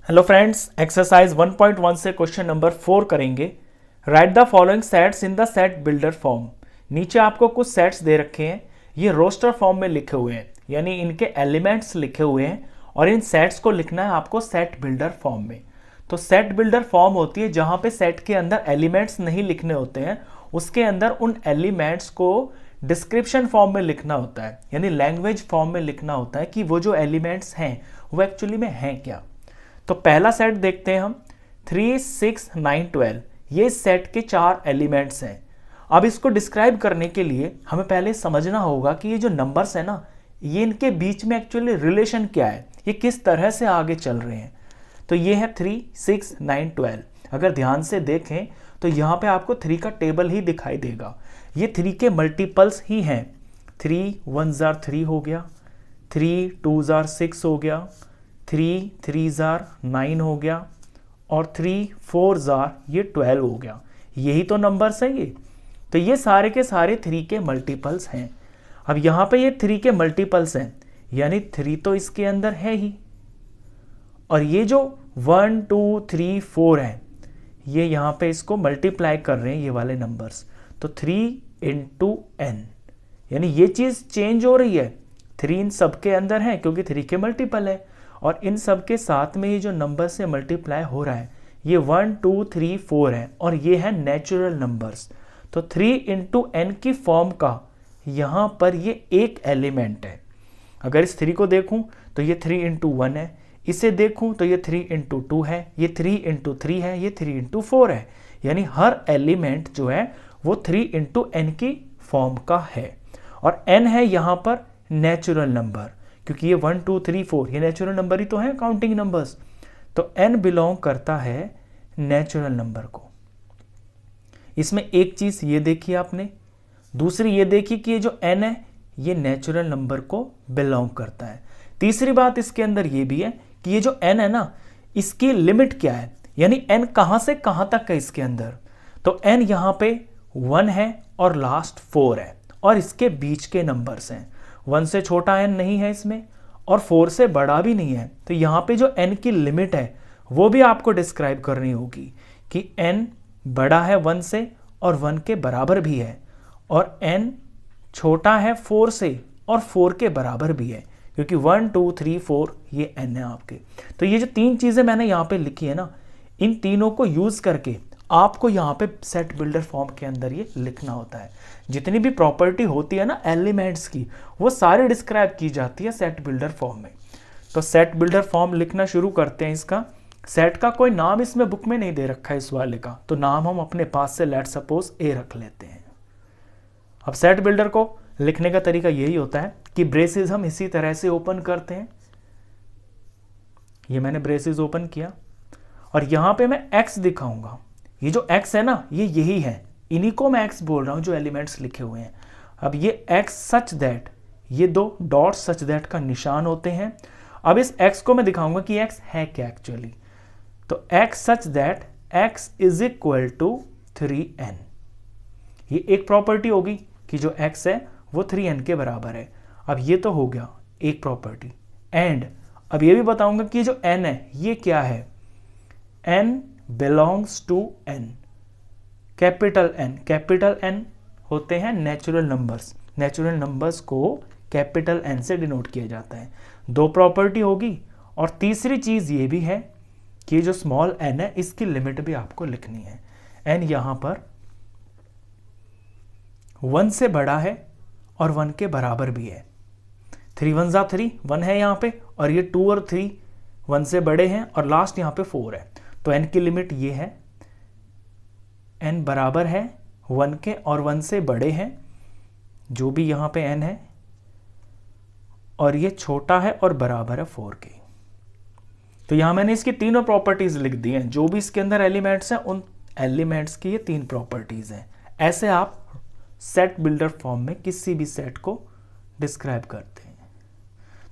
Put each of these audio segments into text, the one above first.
Hello friends, exercise 1.1 से question number 4 करेंगे। Right the following sets in the set builder form. नीचे आपको कुछ सेट्स दे रखे हैं, ये रोस्टर फॉर्म में लिखे हुए हैं, यानी इनके एलिमेंट्स लिखे हुए हैं और इन सेट्स को लिखना है आपको सेट बिल्डर फॉर्म में। तो सेट बिल्डर फॉर्म होती है जहां पे सेट के अंदर एलिमेंट्स नहीं लिखने होते हैं, उसके अंदर उन एलिमेंट्स को डिस्क्रिप्शन फॉर्म में लिखना होता है, यानी लैंग्वेज फॉर्म में लिखना होता है कि वो जो एलिमेंट्स हैं वो एक्चुअली में हैं क्या। तो पहला सेट देखते हैं हम 3, 6, 9, 12। ये सेट के 4 एलिमेंट्स हैं। अब इसको डिस्क्राइब करने के लिए हमें पहले समझना होगा कि ये जो नंबर्स है ना, ये इनके बीच में एक्चुअली रिलेशन क्या है, ये किस तरह से आगे चल रहे हैं। तो ये है 3, 6, 9, 12। अगर ध्यान से देखें तो यहाँ पे आपको 3 का टेबल ही दिखाई देगा। ये 3 के मल्टीपल्स ही हैं। 3 1 जार 3 हो गया, 3 2 जार 6 हो गया, 3 3 जार 9 हो गया और 3 4 जार ये 12 हो गया। यही तो नंबर्स हैं ये। तो ये सारे के सारे 3 के मल्टीपल्स हैं। अब यहाँ पे ये 3 के मल्टीपल्स हैं, यानी 3 तो इसके अंदर है ही, और ये जो 1 2 3 4 है ये यहाँ पे इसको मल्टीप्लाई कर रहे हैं ये वाले नंबर्स। तो 3 इंटू एन, यानी ये चीज़ चेंज हो रही है। 3 इन सब के अंदर है क्योंकि 3 के मल्टीपल है, और इन सब के साथ में ये जो नंबर से मल्टीप्लाई हो रहा है ये 1 2 3 4 है, और ये है नेचुरल नंबर्स। तो 3 इंटू एन की फॉर्म का यहाँ पर ये एक एलिमेंट है। अगर इस 3 को देखूं तो ये 3 इंटू 1 है, इसे देखूं तो ये 3 इंटू 2 है, ये 3 इंटू 3 है, ये 3 इंटू 4 है। यानी हर एलिमेंट जो है वो 3 इंटू एन की फॉर्म का है। और एन है यहाँ पर नेचुरल नंबर, क्योंकि ये 1 2 3 4 ये नेचुरल नंबर ही तो है, काउंटिंग नंबर्स। तो एन बिलोंग करता है नेचुरल नंबर को। इसमें एक चीज ये देखी आपने, दूसरी ये देखी कि ये जो एन है ये नेचुरल नंबर को बिलोंग करता है। तीसरी बात इसके अंदर ये भी है कि ये जो एन है ना, इसकी लिमिट क्या है, यानी एन कहां से कहां तक है इसके अंदर। तो एन यहां पे 1 है और लास्ट 4 है, और इसके बीच के नंबर्स हैं। 1 से छोटा एन नहीं है इसमें, और 4 से बड़ा भी नहीं है। तो यहाँ पे जो एन की लिमिट है वो भी आपको डिस्क्राइब करनी होगी कि एन बड़ा है 1 से और 1 के बराबर भी है, और एन छोटा है 4 से और 4 के बराबर भी है, क्योंकि 1 2 3 4 ये एन है आपके। तो ये जो 3 चीज़ें मैंने यहाँ पे लिखी है ना, इन तीनों को यूज़ करके आपको यहाँ पे सेट बिल्डर फॉर्म के अंदर ये लिखना होता है। जितनी भी प्रॉपर्टी होती है ना एलिमेंट्स की, वो सारी डिस्क्राइब की जाती है सेट बिल्डर फॉर्म में। तो सेट बिल्डर फॉर्म लिखना शुरू करते हैं इसका। सेट का कोई नाम इसमें बुक में नहीं दे रखा है इस वाले का, तो नाम हम अपने पास से लेट सपोज ए रख लेते हैं। अब सेट बिल्डर को लिखने का तरीका यही होता है कि ब्रेसेस हम इसी तरह से ओपन करते हैं। ये मैंने ब्रेसेस ओपन किया और यहां पे मैं एक्स दिखाऊंगा। ये जो एक्स है ना, ये यही है, इन्हीं को मैं एक्स बोल रहा हूं जो एलिमेंट्स लिखे हुए हैं। अब ये एक्स सच दैट, ये 2 डॉट सच दैट का निशान होते हैं। अब इस एक्स को मैं दिखाऊंगा कि एक्स है क्या एक्चुअली। तो x such that x is equal to 3n, ये एक प्रॉपर्टी होगी कि जो x है वो 3n के बराबर है। अब ये तो हो गया एक प्रॉपर्टी। एंड अब ये भी बताऊंगा कि जो n है ये क्या है, n belongs to n, capital n। Capital n होते हैं नेचुरल नंबर्स। नेचुरल नंबर्स को कैपिटल n से डिनोट किया जाता है। 2 प्रॉपर्टी होगी, और तीसरी चीज ये भी है कि जो स्मॉल n है इसकी लिमिट भी आपको लिखनी है। n यहां पर 1 से बड़ा है और 1 के बराबर भी है। 3 1 जा 3, 1 है यहाँ पे, और ये 2 और 3 1 से बड़े हैं, और लास्ट यहाँ पे 4 है। तो n की लिमिट ये है, n बराबर है 1 के और 1 से बड़े हैं, जो भी यहाँ पे n है, और ये छोटा है और बराबर है 4 के। तो यहाँ मैंने इसकी तीनों प्रॉपर्टीज लिख दी हैं। जो भी इसके अंदर एलिमेंट्स हैं उन एलिमेंट्स की ये 3 प्रॉपर्टीज हैं। ऐसे आप सेट बिल्डर फॉर्म में किसी भी सेट को डिस्क्राइब करते हैं।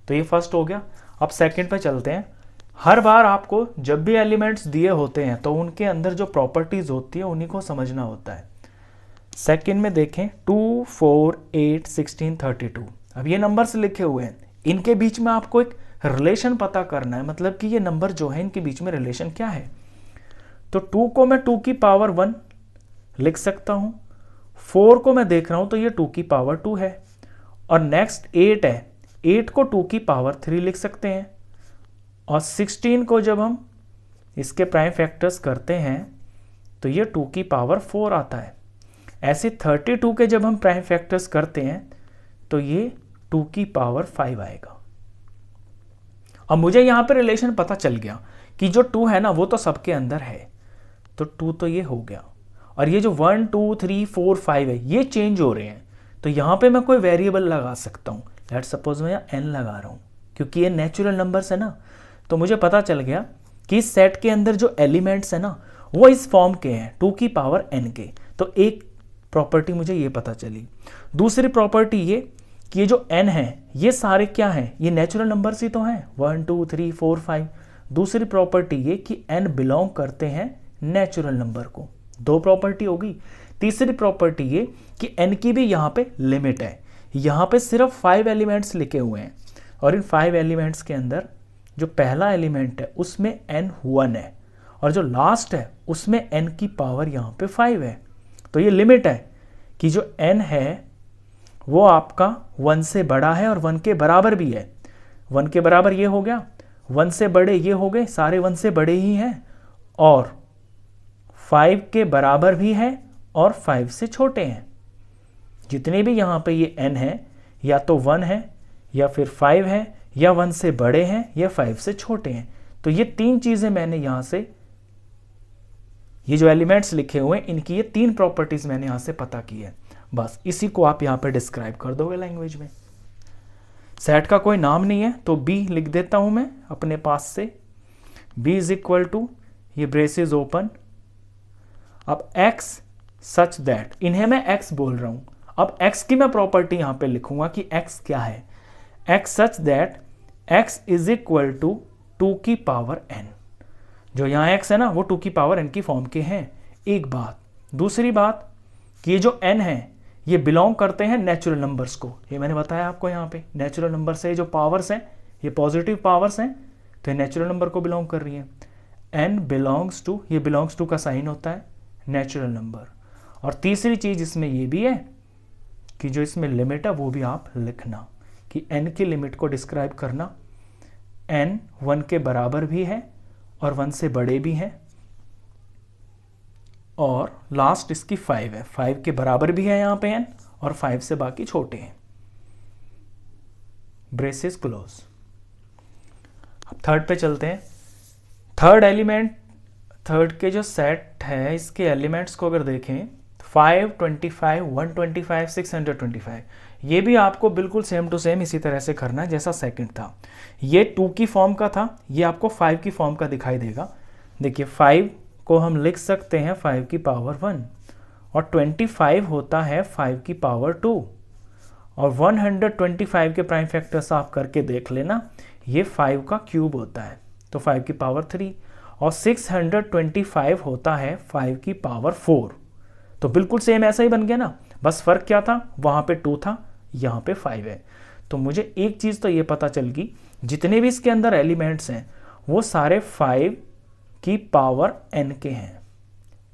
तो ये फर्स्ट हो गया। अब सेकंड पे चलते हैं। हर बार आपको जब भी एलिमेंट्स दिए होते हैं तो उनके अंदर जो प्रॉपर्टीज होती है उन्हीं को समझना होता है। सेकंड में देखें 2 4 8 16 32। अब ये नंबर्स लिखे हुए हैं, इनके बीच में आपको एक रिलेशन पता करना है, मतलब कि ये नंबर जो है इनके बीच में रिलेशन क्या है। तो 2 को मैं 2 की पावर 1 लिख सकता हूं, 4 को मैं देख रहा हूं तो ये 2 की पावर 2 है, और नेक्स्ट 8 है, 8 को 2 की पावर 3 लिख सकते हैं, और 16 को जब हम इसके प्राइम फैक्टर्स करते हैं तो ये 2 की पावर 4 आता है। ऐसे 32 के जब हम प्राइम फैक्टर्स करते हैं तो ये 2 की पावर 5 आएगा। अब मुझे यहां पे रिलेशन पता चल गया कि जो 2 है ना वो तो सबके अंदर है, तो 2 तो ये हो गया, और ये जो 1 2 3 4 5 है ये चेंज हो रहे हैं, तो यहां पे मैं कोई वेरिएबल लगा सकता हूं। लेट सपोज मैं यहाँ n लगा रहा हूं, क्योंकि ये नेचुरल नंबर्स है ना, तो मुझे पता चल गया कि इस सेट के अंदर जो एलिमेंट्स है ना वो इस फॉर्म के हैं 2 की पावर n के। तो एक प्रॉपर्टी मुझे ये पता चली। दूसरी प्रॉपर्टी ये कि ये जो n है ये सारे क्या हैं, ये नेचुरल नंबर्स ही तो हैं, 1 2 3 4 5। दूसरी प्रॉपर्टी ये कि n बिलोंग करते हैं नेचुरल नंबर को। 2 प्रॉपर्टी होगी। तीसरी प्रॉपर्टी ये कि n की भी यहाँ पे लिमिट है। यहाँ पे सिर्फ 5 एलिमेंट्स लिखे हुए हैं, और इन 5 एलिमेंट्स के अंदर जो पहला एलिमेंट है उसमें n 1 है, और जो लास्ट है उसमें n की पावर यहाँ पे 5 है। तो ये लिमिट है कि जो n है वो आपका 1 से बड़ा है और 1 के बराबर भी है। 1 के बराबर ये हो गया, 1 से बड़े ये हो गए, सारे 1 से बड़े ही हैं, और 5 के बराबर भी है और 5 से छोटे हैं। जितने भी यहाँ पे ये n है या तो 1 है या फिर 5 है, या 1 से बड़े हैं या 5 से छोटे हैं। तो ये 3 चीजें मैंने यहाँ से, ये जो एलिमेंट्स लिखे हुए हैं इनकी ये 3 प्रॉपर्टीज मैंने यहाँ से पता की है। बस इसी को आप यहाँ पे डिस्क्राइब कर दोगे लैंग्वेज में। सेट का कोई नाम नहीं है तो b लिख देता हूं मैं अपने पास से। b इज इक्वल टू, ये ब्रेसेस ओपन, अब x सच दैट, इन्हें मैं x बोल रहा हूं। अब x की मैं प्रॉपर्टी यहां पे लिखूंगा कि x क्या है। x such that x is equal to 2 की पावर n। जो यहाँ x है ना वो 2 की पावर n की फॉर्म के हैं, एक बात। दूसरी बात कि ये जो n है ये बिलोंग करते हैं नेचुरल नंबर्स को। ये मैंने बताया आपको, यहाँ पे नेचुरल नंबर से जो पावर्स हैं ये पॉजिटिव पावर्स हैं, तो ये नेचुरल नंबर को बिलोंग कर रही है। n बिलोंग्स टू, ये बिलोंग्स टू का साइन होता है नेचुरल नंबर। और तीसरी चीज इसमें ये भी है कि जो इसमें लिमिट है वो भी आप लिखना, कि n की लिमिट को डिस्क्राइब करना, n 1 के बराबर भी है और 1 से बड़े भी हैं, और लास्ट इसकी 5 है, 5 के बराबर भी है यहाँ पे n, और 5 से बाकी छोटे हैं। Braces close. अब थर्ड पे चलते हैं। थर्ड एलिमेंट, थर्ड के जो सेट है इसके एलिमेंट्स को अगर देखें 5, 25, 125, 625, ये भी आपको बिल्कुल सेम टू सेम इसी तरह से करना है जैसा सेकंड था। ये 2 की फॉर्म का था, ये आपको 5 की फॉर्म का दिखाई देगा। देखिए 5 को हम लिख सकते हैं 5 की पावर 1, और 25 होता है 5 की पावर 2, और 125 के प्राइम फैक्टर्स आप करके देख लेना, ये 5 का क्यूब होता है तो 5 की पावर 3, और 625 होता है 5 की पावर 4। तो बिल्कुल सेम ऐसा ही बन गया ना, बस फर्क क्या था, वहां पे 2 था, यहाँ पे 5 है। तो मुझे एक चीज तो ये पता चल गई, जितने भी इसके अंदर एलिमेंट्स हैं वो सारे 5 की पावर n के हैं।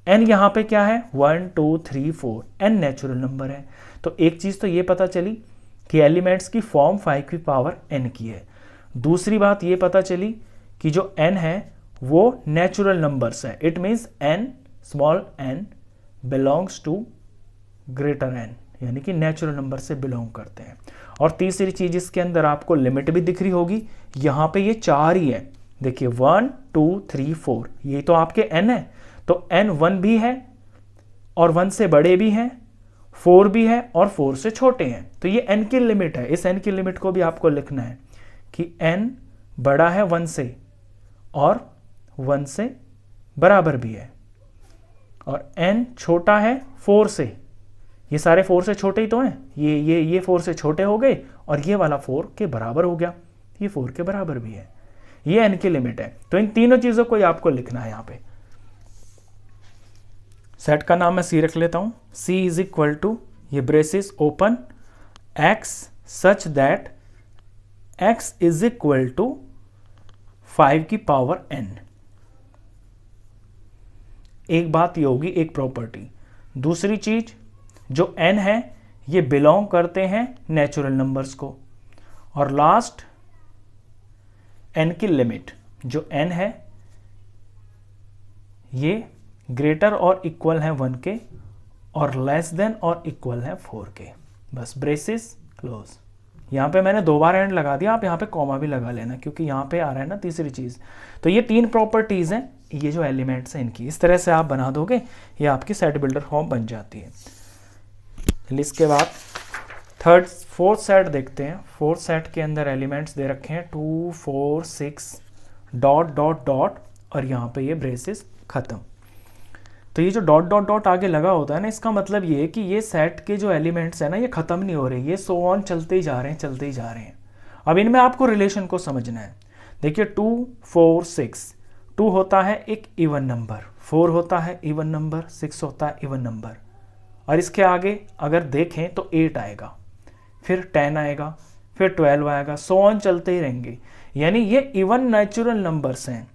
n यहाँ पे क्या है, 1 2 3 4, n नेचुरल नंबर है। तो एक चीज तो ये पता चली कि एलिमेंट्स की फॉर्म 5 की पावर n की है। दूसरी बात ये पता चली कि जो n है वो नेचुरल नंबर्स है, it means n small n belongs to greater n, यानी कि नेचुरल नंबर से बिलोंग करते हैं। और तीसरी चीज इसके अंदर आपको लिमिट भी दिख रही होगी, यहाँ पे ये 4 ही है। देखिए 1 2 3 4, ये तो आपके n है, तो n 1 भी है और 1 से बड़े भी हैं, 4 भी है और 4 से छोटे हैं। तो ये n की लिमिट है। इस n की लिमिट को भी आपको लिखना है कि n बड़ा है 1 से और 1 से बराबर भी है, और n छोटा है 4 से। ये सारे 4 से छोटे ही तो हैं, ये 4 से छोटे हो गए और ये वाला 4 के बराबर हो गया, ये 4 के बराबर भी है। ये n की लिमिट है। तो इन तीनों चीजों को आपको लिखना है। यहाँ पे सेट का नाम मैं C रख लेता हूं। C इज इक्वल टू, ये braces open, x such that x is equal to 5 की पावर n। एक बात ये होगी, एक प्रॉपर्टी। दूसरी चीज, जो n है ये बिलोंग करते हैं नेचुरल नंबर्स को। और लास्ट, n की लिमिट, जो n है ये ग्रेटर और इक्वल है 1 के और लेस देन और इक्वल है 4 के। बस ब्रेसेस क्लोज। यहाँ पे मैंने 2 बार एंड लगा दिया, आप यहाँ पे कॉमा भी लगा लेना क्योंकि यहाँ पे आ रहा है ना तीसरी चीज़। तो ये 3 प्रॉपर्टीज़ हैं, ये जो एलिमेंट्स हैं इनकी, इस तरह से आप बना दोगे, ये आपकी सेट बिल्डर फॉर्म बन जाती है। इसके बाद फोर्थ सेट देखते हैं। फोर्थ सेट के अंदर एलिमेंट्स दे रखे हैं 2 4 6 डॉट डॉट डॉट और यहाँ पे ये ब्रेसेस खत्म। तो ये जो डॉट डॉट डॉट आगे लगा होता है ना, इसका मतलब ये है कि ये सेट के जो एलिमेंट्स हैं ना ये खत्म नहीं हो रहे, ये सो ऑन चलते ही जा रहे हैं, चलते ही जा रहे हैं। अब इनमें आपको रिलेशन को समझना है। देखिए 2 4 6, 2 होता है एक इवन नंबर, 4 होता है इवन नंबर, 6 होता है इवन नंबर। और इसके आगे अगर देखें तो 8 आएगा, फिर 10 आएगा, फिर 12 आएगा, सो ऑन चलते ही रहेंगे। यानी ये इवन नेचुरल नंबर्स हैं।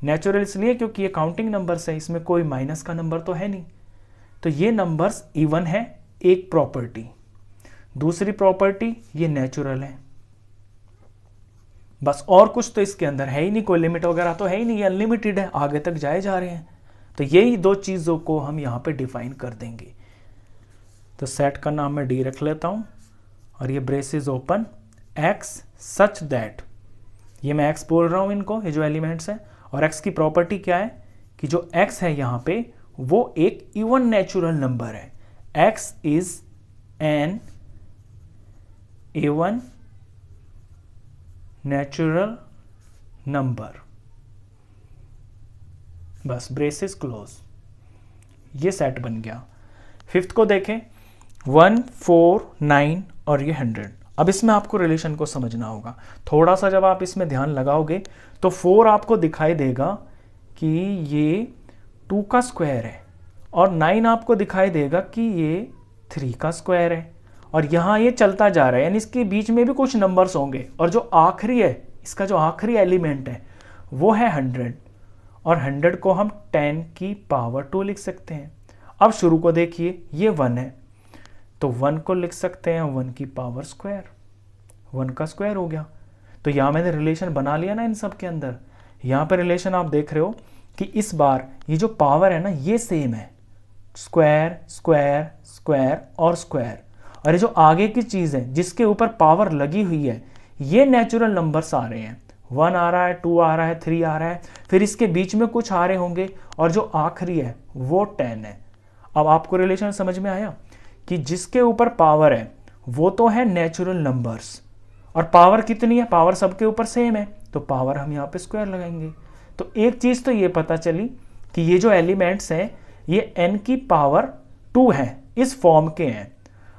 नेचुरल इसलिए क्योंकि ये काउंटिंग नंबर्स है, इसमें कोई माइनस का नंबर तो है नहीं। तो ये नंबर्स इवन है, एक प्रॉपर्टी। दूसरी प्रॉपर्टी, ये नेचुरल है। बस और कुछ तो इसके अंदर है ही नहीं, कोई लिमिट वगैरह तो है ही नहीं, ये अनलिमिटेड है, आगे तक जाए जा रहे हैं। तो यही 2 चीज़ों को हम यहाँ पे डिफाइन कर देंगे। तो सेट का नाम मैं डी रख लेता हूँ और ये braces open x such that, ये मैं x बोल रहा हूँ इनको, ये जो एलिमेंट्स हैं। और x की प्रॉपर्टी क्या है कि जो x है यहाँ पे वो एक इवन नेचुरल नंबर है। x is an even natural number. बस ब्रेसेस क्लोज, ये सेट बन गया। फिफ्थ को देखें 1 4 9 और ये 100। अब इसमें आपको रिलेशन को समझना होगा थोड़ा सा। जब आप इसमें ध्यान लगाओगे तो 4 आपको दिखाई देगा कि ये 2 का स्क्वायर है और 9 आपको दिखाई देगा कि ये 3 का स्क्वायर है। और यहाँ ये चलता जा रहा है, यानी इसके बीच में भी कुछ नंबर्स होंगे। और जो आखिरी है, इसका जो आखिरी एलिमेंट है वो है 100 और 100 को हम 10 की पावर 2 लिख सकते हैं। अब शुरू को देखिए, ये 1 है तो 1 को लिख सकते हैं 1 की पावर स्क्वायर, 1 का स्क्वायर हो गया। तो यहाँ मैंने रिलेशन बना लिया ना इन सब के अंदर। यहाँ पे रिलेशन आप देख रहे हो कि इस बार ये जो पावर है ना ये सेम है, स्क्वायर स्क्वायर स्क्वायर और स्क्वायर। और ये जो आगे की चीज़ है जिसके ऊपर पावर लगी हुई है, ये नेचुरल नंबर्स आ रहे हैं। 1 आ रहा है, 2 आ रहा है, 3 आ रहा है, फिर इसके बीच में कुछ आ रहे होंगे और जो आखिरी है वो 10 है। अब आपको रिलेशन समझ में आया कि जिसके ऊपर पावर है वो तो है नेचुरल नंबर्स, और पावर कितनी है, पावर सबके ऊपर सेम है, तो पावर हम यहाँ पे स्क्वायर लगाएंगे। तो एक चीज़ तो ये पता चली कि ये जो एलिमेंट्स हैं ये n की पावर 2 है, इस फॉर्म के हैं।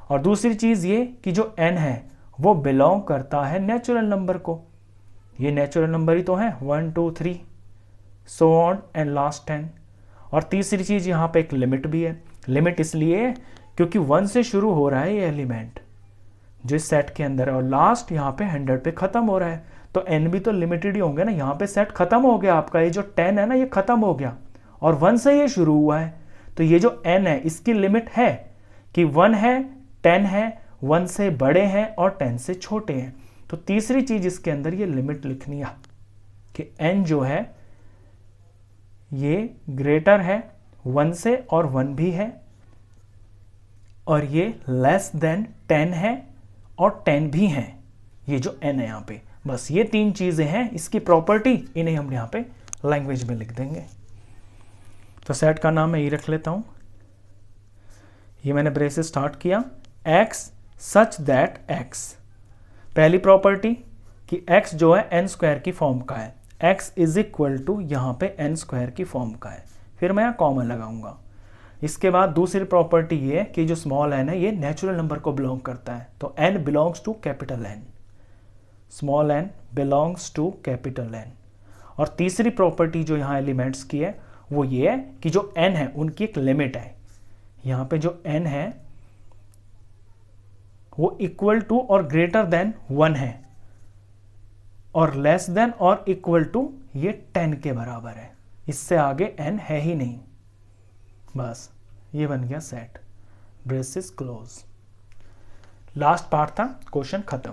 और दूसरी चीज़ ये कि जो n है वो बिलोंग करता है नेचुरल नंबर को। ये नेचुरल नंबर ही तो है, 1 2 3 सो ऑन एंड लास्ट 10। और तीसरी चीज़ यहाँ पे एक लिमिट भी है। लिमिट इसलिए क्योंकि 1 से शुरू हो रहा है ये एलिमेंट जो इस सेट के अंदर है और लास्ट यहाँ पे 100 पे खत्म हो रहा है, तो n भी तो लिमिटेड ही होंगे ना। यहाँ पे सेट खत्म हो गया आपका, ये जो 10 है ना ये खत्म हो गया और 1 से ये शुरू हुआ है। तो ये जो n है इसकी लिमिट है कि 1 है, 10 है, 1 से बड़े हैं और 10 से छोटे हैं। तो तीसरी चीज इसके अंदर ये लिमिट लिखनी है कि n जो है ये ग्रेटर है 1 से और 1 भी है, और ये लेस देन 10 है और 10 भी हैं, ये जो n है यहाँ पे। बस ये 3 चीज़ें हैं इसकी प्रॉपर्टी, इन्हें हम यहाँ पे लैंग्वेज में लिख देंगे। तो सेट का नाम मैं ये रख लेता हूँ। ये मैंने ब्रेसेस स्टार्ट किया, x सच दैट x। पहली प्रॉपर्टी कि x जो है n स्क्वायर की फॉर्म का है, x इज इक्वल टू यहाँ पे n स्क्वायर की फॉर्म का है, फिर मैं यहाँ कॉमन लगाऊंगा। इसके बाद दूसरी प्रॉपर्टी ये है कि जो स्मॉल n है ये नेचुरल नंबर को बिलोंग करता है, तो n belongs to capital N, small n belongs to capital N। और तीसरी प्रॉपर्टी जो यहाँ एलिमेंट्स की है वो ये है कि जो n है उनकी एक लिमिट है। यहाँ पे जो n है वो इक्वल टू और ग्रेटर देन 1 है, और लेस देन और इक्वल टू ये 10 के बराबर है, इससे आगे n है ही नहीं। बस ये बन गया set, braces close. Last part था, क्वेश्चन खत्म।